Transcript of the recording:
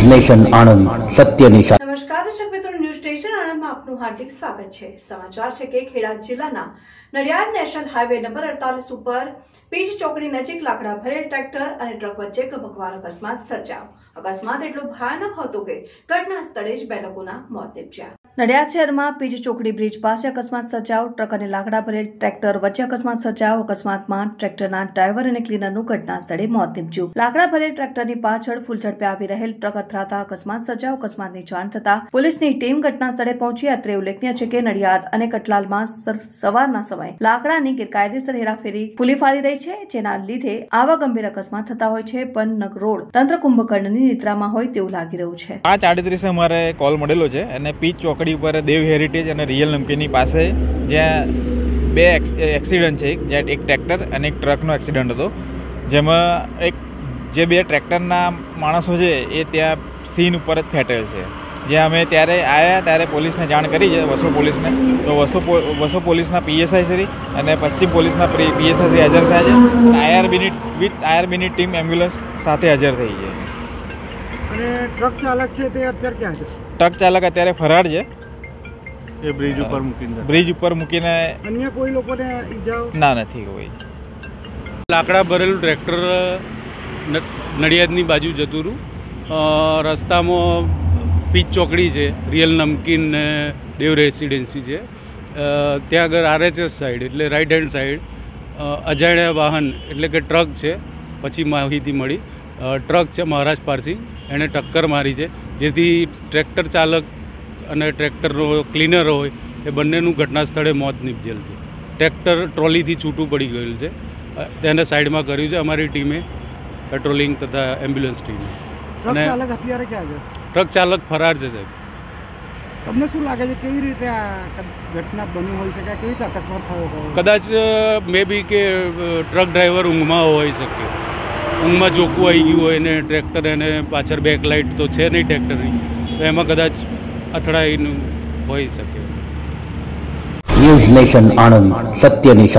News nation Anand સત્યની સાથે। નમસ્કાર દર્શક મિત્રો, ન્યૂઝ સ્ટેશન આણંદમાં આપનું હાર્દિક સ્વાગત છે। સમાચાર છે કે ખેડા જિલ્લાના નડિયાદ નેશનલ હાઈવે નંબર 48 ઉપર પીચ ચોકડી નજીક લાકડા ભરેલ ટ્રેક્ટર અને ટ્રક વચ્ચે ગમખ્વાર અકસ્માત સર્જાયો। અકસ્માત એટલો ભયાનક હતો કે ઘટના સ્થળે જ 2 લોકોના મોત નીપજ્યા। નડિયાદ શહેરમાં પીચ ચોકડી બ્રિજ પાસે અકસ્માત સર્જાયો। ટ્રક અને લાકડા ભરેલ ટ્રેક્ટર વચ્ચે અકસ્માત સર્જાયો। અકસ્માતમાં ટ્રેક્ટરના ડ્રાઈવર અને ક્લીનરનું ઘટના સ્થળે મોત નીપજ્યું। લાકડા ભરેલ ટ્રેક્ટરની પાછળ ફૂલ ઝડપે આવી રહેલ ટ્રક અથડાતા અકસ્માત સર્જાયો। અકસ્માતની જાણ થતા પોલીસની ટીમ ઘટના સ્થળે પહોંચી। અત્રે ઉલ્લેખનીય છે કે નડિયાદ અને કટલાલમાં સવારના સમયે લાકડાની ગેરકાયદેસર હેરાફેરી ફૂલી ફાલી રહી છે, જેના લીધે આવા ગંભીર અકસ્માત થતા હોય છે। પણ રોડ તંત્ર કુંભકર્ણની નિદ્રામાં હોય તેવું લાગી રહ્યું છે। 5:38 અમારે કોલ મળેલો છે અને પીચ ચોકડી ઉપર દેવ હેરિટેજ અને રિયલ નમકીનની પાસે જ્યાં 2 એક્સિડન્ટ છે, જ્યાં એક ટ્રેક્ટર અને એક ટ્રકનો એક્સિડન્ટ હતો, જેમાં જે 2 ટ્રેક્ટરના માણસો છે એ ત્યાં સીન ઉપર જ ફેટેલ છે। જ્યાં અમે ત્યારે આવ્યા ત્યારે પોલીસને જાણ કરી છે, વસો પોલીસને, તો વસો પોલીસના પીએસઆઈ શ્રી અને પશ્ચિમ પોલીસના પીએસઆઈ શ્રી હાજર થયા છે અને આઈઆરબીની ટીમ એમ્બ્યુલન્સ સાથે હાજર થઈ છે। અને ટ્રક ચાલક છે તે અત્યારે ક્યાં છે? ટ્રક ચાલક અત્યારે ફરાર છે, એ બ્રિજ ઉપર મૂકીને। અન્ય કોઈ લોકોને ઈજાઓ ના, નથી કોઈ। લાકડા ભરેલું ટ્રેક્ટર નડિયાદની બાજુ જતું રહ્યું। રસ્તામાં પીચ ચોકડી છે, રિયલ નમકીન ને દેવ રેસિડેન્સી છે, ત્યાં આગળ આરએચએસ સાઈડ એટલે રાઈટ હેન્ડ સાઈડ અજાણ્યા વાહન એટલે કે ટ્રક છે, પછી માહિતી મળી ટ્રક છે મહારાજ પારસી, એણે ટક્કર મારી છે, જેથી ટ્રેક્ટર ચાલક અને ટ્રેક્ટરનો ક્લીનર હોય એ બંનેનું ઘટના સ્થળે મોત નીપજેલ છે। ટ્રેક્ટર ટ્રોલીથી છૂટું પડી ગયેલું છે, તેને સાઈડમાં કર્યું છે અમારી ટીમે, પેટ્રોલિંગ તથા એમ્બ્યુલન્સ ટીમે। ટ્રક ચાલક અત્યારે ક્યાં છે? ટ્રક ચાલક ફરાર છે સાહેબ। તમને શું લાગે છે કેવી રીતે આ ઘટના બની હોઈ શકે, કેવી રીતે અકસ્માત થયો? કદાચ મે બી કે ટ્રક ડ્રાઈવર ઊંઘમાં હોઈ શકે, ઊંઘમાં જોકું આવી ગયું હોય ને ટ્રેક્ટર એને પાછળ બેક લાઇટ તો છે નહીં ટ્રેક્ટરની, તો એમાં કદાચ અથડાઈનું હોઈ શકે। ન્યૂઝ નેશન આણંદ સત્યની સાથે।